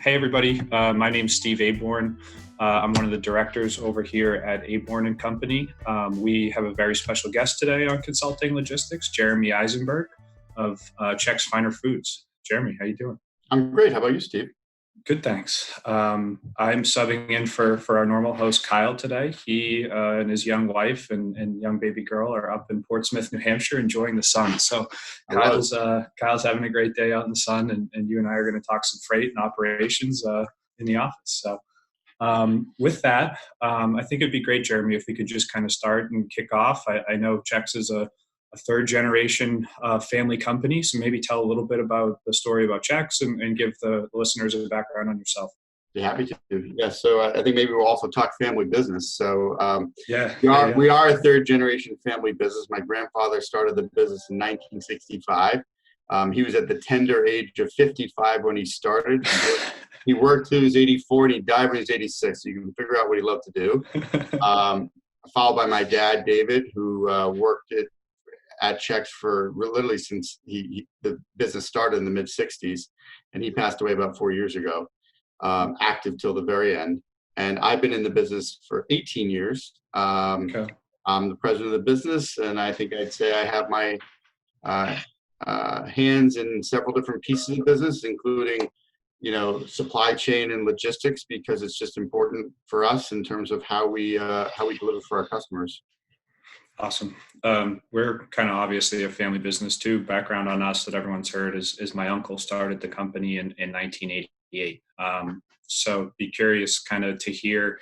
Hey, everybody. My name's Steve Aborn. I'm one of the directors over here at Aborn and Company. We have a very special guest today on Consulting Logistics, Jeremy Isenberg of Chex Finer Foods. Jeremy, how you doing? I'm great. How about you, Steve? Good, thanks. I'm subbing in for our normal host, Kyle, today. He and his young wife and young baby girl are up in Portsmouth, New Hampshire, enjoying the sun. So Kyle's having a great day out in the sun, and you and I are going to talk some freight and operations in the office. So with that, I think it'd be great, Jeremy, if we could just kind of start and kick off. I know Chex is a third generation family company. So maybe tell a little bit about the story about Chex and give the listeners a background on yourself. Be happy to. Yeah. So I think maybe we'll also talk family business. So we are a third generation family business. My grandfather started the business in 1965. He was at the tender age of 55 when he started. He worked till he was 84 and he died when he was 86. So you can figure out what he loved to do. Followed by my dad, David, who worked at Chex for literally since the business started in the mid 60s, and he passed away about 4 years ago, active till the very end. And I've been in the business for 18 years. Okay. I'm the president of the business, and I think I'd say I have my hands in several different pieces of business, including, supply chain and logistics, because it's just important for us in terms of how we deliver for our customers. Awesome. We're kind of obviously a family business too. Background on us that everyone's heard is my uncle started the company in 1988. So be curious kind of to hear,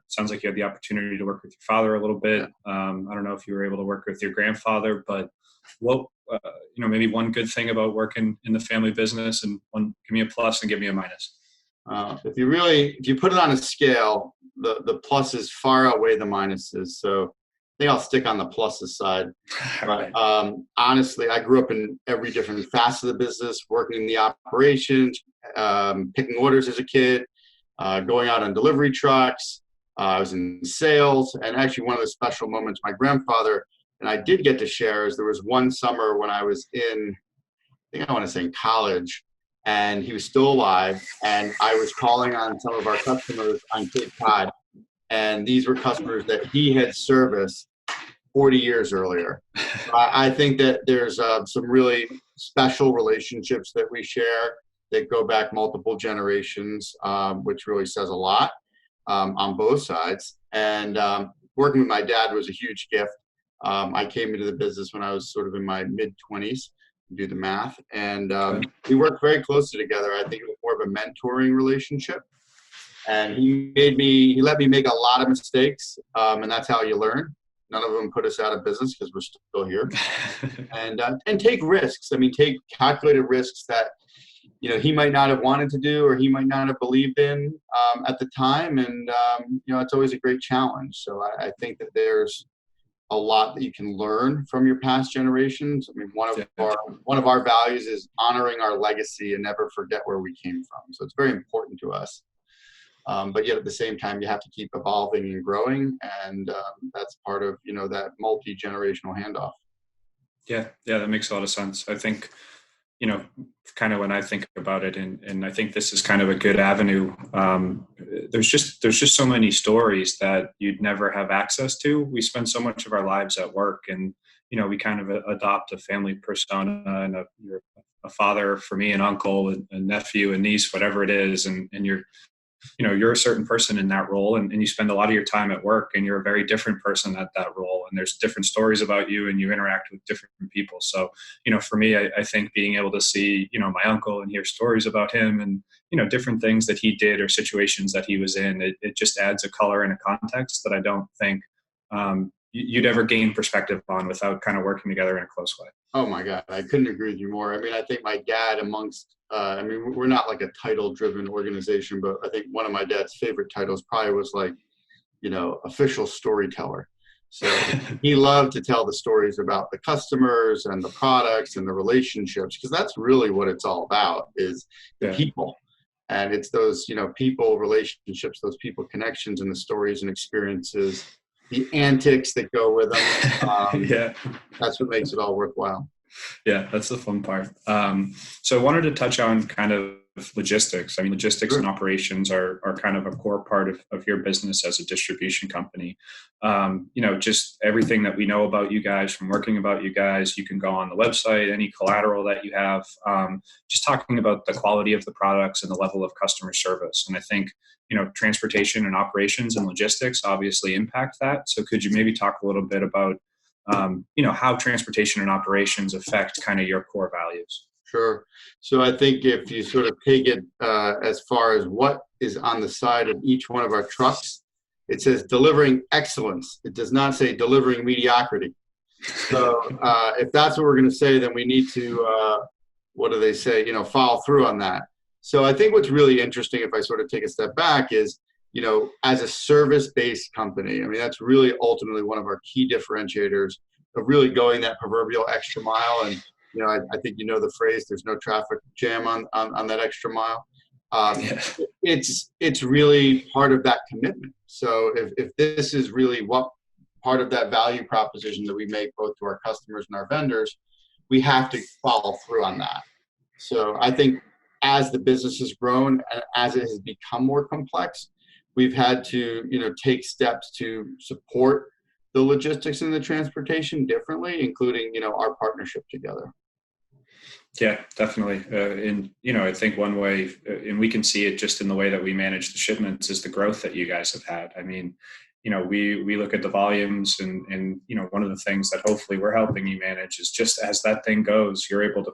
sounds like you had the opportunity to work with your father a little bit. I don't know if you were able to work with your grandfather, but what, maybe one good thing about working in the family business, and give me a plus and give me a minus. If you put it on a scale, the pluses far outweigh the minuses. So I think I'll stick on the pluses side. But honestly, I grew up in every different facet of the business, working in the operations, picking orders as a kid, going out on delivery trucks. I was in sales. And actually one of the special moments my grandfather and I did get to share is there was one summer when I was in college, and he was still alive. And I was calling on some of our customers on Cape Cod. And these were customers that he had serviced 40 years earlier. I think that there's some really special relationships that we share that go back multiple generations, which really says a lot on both sides. And working with my dad was a huge gift. I came into the business when I was sort of in my mid-20s, do the math. And we worked very closely together. I think it was more of a mentoring relationship. And he let me make a lot of mistakes, and that's how you learn. None of them put us out of business because we're still here. And take risks. I mean, take calculated risks that he might not have wanted to do or he might not have believed in at the time. And it's always a great challenge. So I think that there's a lot that you can learn from your past generations. I mean, one of our values is honoring our legacy and never forget where we came from. So it's very important to us. But yet at the same time, you have to keep evolving and growing. And that's part of, that multi-generational handoff. Yeah, that makes a lot of sense. I think, kind of when I think about it, and I think this is kind of a good avenue. There's just so many stories that you'd never have access to. We spend so much of our lives at work, and, we kind of adopt a family persona, and you're a father for me, an uncle, a nephew, a niece, whatever it is. And you're a certain person in that role, and you spend a lot of your time at work, and you're a very different person at that role. And there's different stories about you, and you interact with different people. So, for me, I think being able to see, my uncle and hear stories about him and, different things that he did or situations that he was in, it just adds a color and a context that I don't think you'd ever gain perspective on without kind of working together in a close way. Oh my God, I couldn't agree with you more. I mean, I think my dad we're not like a title-driven organization, but I think one of my dad's favorite titles probably was official storyteller. So he loved to tell the stories about the customers and the products and the relationships, because that's really what it's all about, is the people. And it's those, people relationships, those people connections, and the stories and experiences, the antics that go with them. That's what makes it all worthwhile. Yeah, that's the fun part. So I wanted to touch on kind of logistics. I mean, logistics Sure. and operations are kind of a core part of your business as a distribution company. Just everything that we know about you guys from working about you guys, you can go on the website, any collateral that you have, just talking about the quality of the products and the level of customer service. And I think, transportation and operations and logistics obviously impact that. So could you maybe talk a little bit about, how transportation and operations affect kind of your core values? Sure. So I think if you sort of take it as far as what is on the side of each one of our trucks, it says delivering excellence. It does not say delivering mediocrity. So if that's what we're going to say, then we need to, what do they say, follow through on that. So I think what's really interesting, if I sort of take a step back, is, as a service-based company, I mean, that's really ultimately one of our key differentiators of really going that proverbial extra mile. And I think the phrase, there's no traffic jam on that extra mile. Yeah. It's really part of that commitment. So if this is really what part of that value proposition that we make both to our customers and our vendors, we have to follow through on that. So I think as the business has grown and as it has become more complex, we've had to, take steps to support the logistics and the transportation differently, including, our partnership together. Yeah, definitely. I think one way, and we can see it just in the way that we manage the shipments, is the growth that you guys have had. I mean, we look at the volumes and one of the things that hopefully we're helping you manage is just as that thing goes, you're able to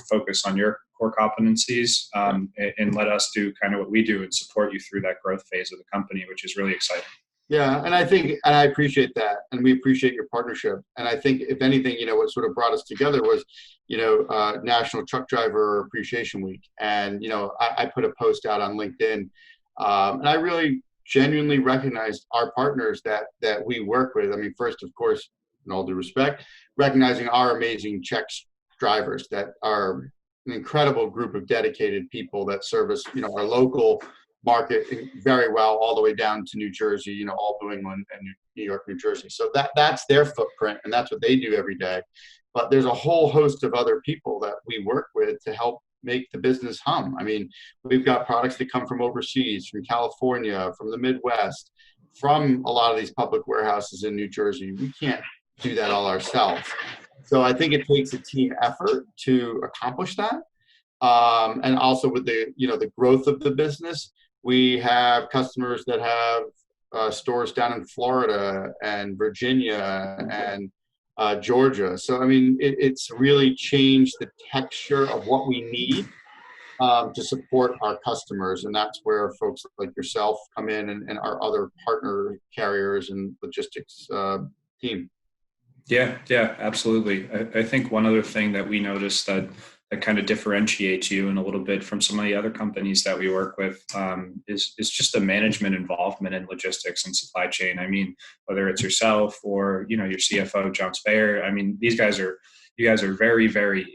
focus on your core competencies and let us do kind of what we do and support you through that growth phase of the company, which is really exciting. Yeah, and I appreciate that, and we appreciate your partnership. And I think, if anything, what sort of brought us together was, National Truck Driver Appreciation Week, and I put a post out on LinkedIn, and I really genuinely recognized our partners that we work with. I mean, first, of course, in all due respect, recognizing our amazing Chex drivers that are an incredible group of dedicated people that service, our local market very well, all the way down to New Jersey, all New England and New York, New Jersey. So that's their footprint, and that's what they do every day. But there's a whole host of other people that we work with to help make the business hum. I mean, we've got products that come from overseas, from California, from the Midwest, from a lot of these public warehouses in New Jersey. We can't do that all ourselves. So I think it takes a team effort to accomplish that. And also with the growth of the business, we have customers that have stores down in Florida and Virginia and Georgia. So, I mean, it's really changed the texture of what we need to support our customers. And that's where folks like yourself come in, and our other partner carriers and logistics team. Yeah, absolutely. I think one other thing that we noticed that kind of differentiates you and a little bit from some of the other companies that we work with is just the management involvement in logistics and supply chain. I mean, whether it's yourself or, your CFO, John Speyer, I mean, you guys are very, very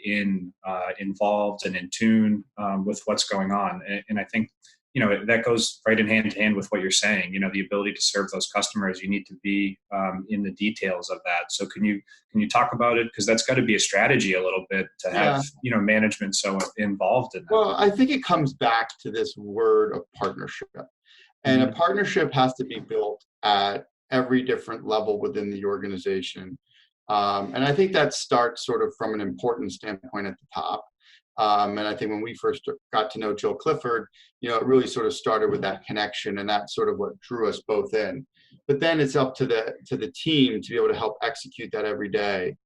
involved and in tune with what's going on. And I think, that goes right in hand to hand with what you're saying. The ability to serve those customers, you need to be in the details of that. So can you talk about it? Because that's got to be a strategy a little bit to have, management so involved in that. Well, I think it comes back to this word of partnership. And a partnership has to be built at every different level within the organization. And I think that starts sort of from an importance standpoint at the top. And I think when we first got to know Jill Clifford, it really sort of started with that connection, and that's sort of what drew us both in. But then it's up to the team to be able to help execute that every day.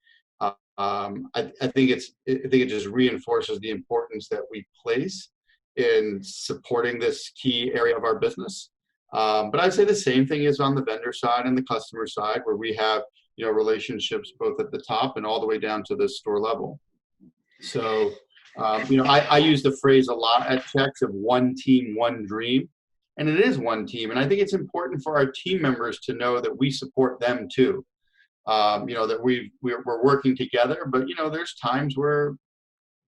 I think it just reinforces the importance that we place in supporting this key area of our business. But I'd say the same thing is on the vendor side and the customer side, where we have relationships both at the top and all the way down to the store level. So I use the phrase a lot at Chex of one team, one dream. And it is one team. And I think it's important for our team members to know that we support them too. That we're working together, but there's times where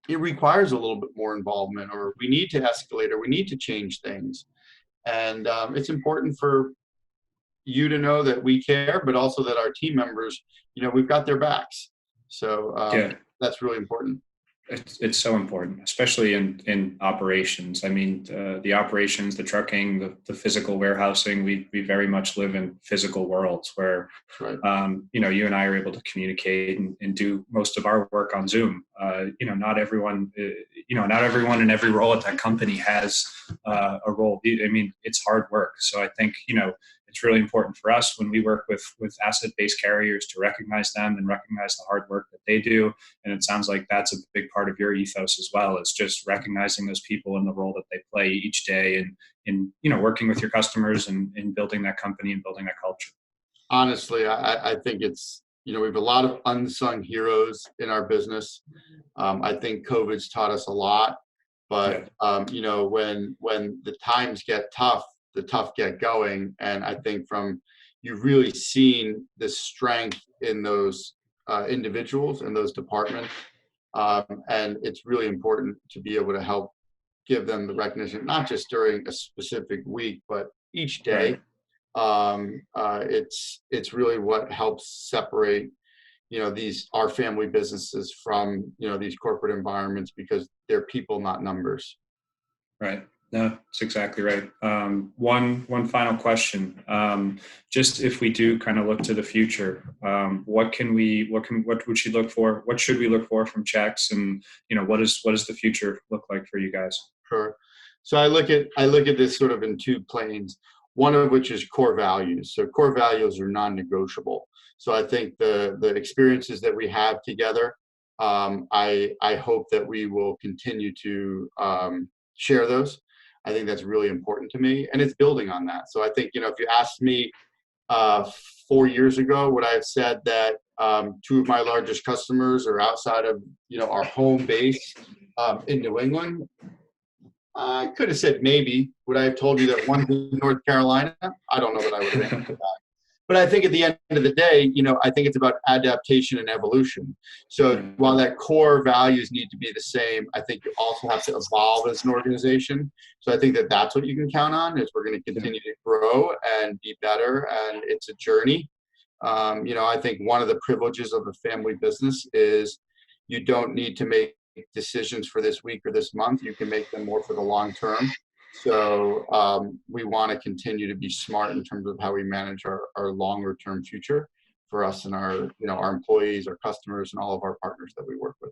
it requires a little bit more involvement, or we need to escalate, or we need to change things. And it's important for you to know that we care, but also that our team members, we've got their backs. So that's really important. It's so important, especially in operations. I mean, the operations, the trucking, the physical warehousing, we very much live in physical worlds where, Right. you and I are able to communicate and do most of our work on Zoom. Not everyone, not everyone in every role at that company has a role. I mean, it's hard work. So I think, it's really important for us when we work with asset-based carriers to recognize them and recognize the hard work that they do. And it sounds like that's a big part of your ethos as well. It's just recognizing those people in the role that they play each day, and in working with your customers and building that company and building that culture. Honestly, I think it's, we have a lot of unsung heroes in our business. I think COVID's taught us a lot, but when the times get tough, the tough get going. And I think you've really seen the strength in those individuals and those departments. And it's really important to be able to help give them the recognition, not just during a specific week, but each day. It's really what helps separate, our family businesses from, these corporate environments, because they're people, not numbers. Right. No, that's exactly right. One final question. Just if we do kind of look to the future, what should we look for? What should we look for from Chex? And, what does the future look like for you guys? Sure. So I look at this sort of in two planes, one of which is core values. So core values are non-negotiable. So I think the experiences that we have together, I hope that we will continue to share those. I think that's really important to me, and it's building on that. So I think, if you asked me 4 years ago, would I have said that two of my largest customers are outside of, our home base in New England? I could have said maybe. Would I have told you that one's in North Carolina? I don't know that I would have answered that. But I think at the end of the day, I think it's about adaptation and evolution. So while that core values need to be the same, I think you also have to evolve as an organization. So I think that that's what you can count on, is we're going to continue to grow and be better. And it's a journey. I think one of the privileges of a family business is you don't need to make decisions for this week or this month. You can make them more for the long term. So we want to continue to be smart in terms of how we manage our longer term future for us and our employees, our customers, and all of our partners that we work with.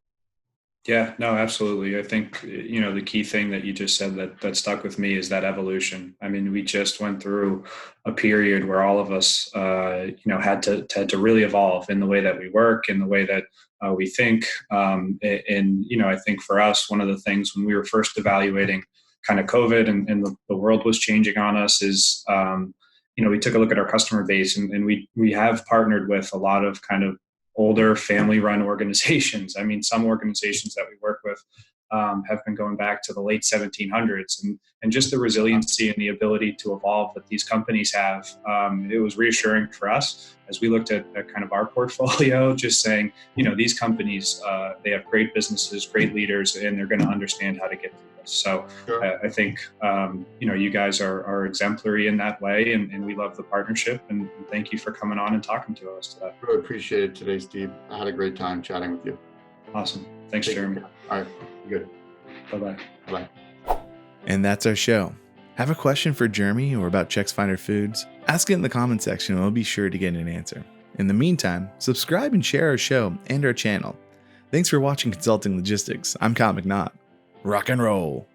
Yeah, no, absolutely. I think, the key thing that you just said that stuck with me is that evolution. I mean, we just went through a period where all of us, had to really evolve in the way that we work, in the way that we think. I think for us, one of the things when we were first evaluating kind of COVID and the world was changing on us is, we took a look at our customer base, and we have partnered with a lot of kind of older family-run organizations. I mean, some organizations that we work with have been going back to the late 1700s, and just the resiliency and the ability to evolve that these companies have. It was reassuring for us as we looked at kind of our portfolio, just saying, these companies, they have great businesses, great leaders, and they're going to understand how to get through this. So sure. I think, you guys are exemplary in that way, and we love the partnership, and thank you for coming on and talking to us today. Really appreciate it today, Steve. I had a great time chatting with you. Awesome. Thanks, Jeremy. All right. Good. Bye-bye. Bye. And that's our show. Have a question for Jeremy or about Chex Finer Foods? Ask it in the comment section and we'll be sure to get an answer. In the meantime, subscribe and share our show and our channel. Thanks for watching Consulting Logistics. I'm Kyle McNaught. Rock and roll.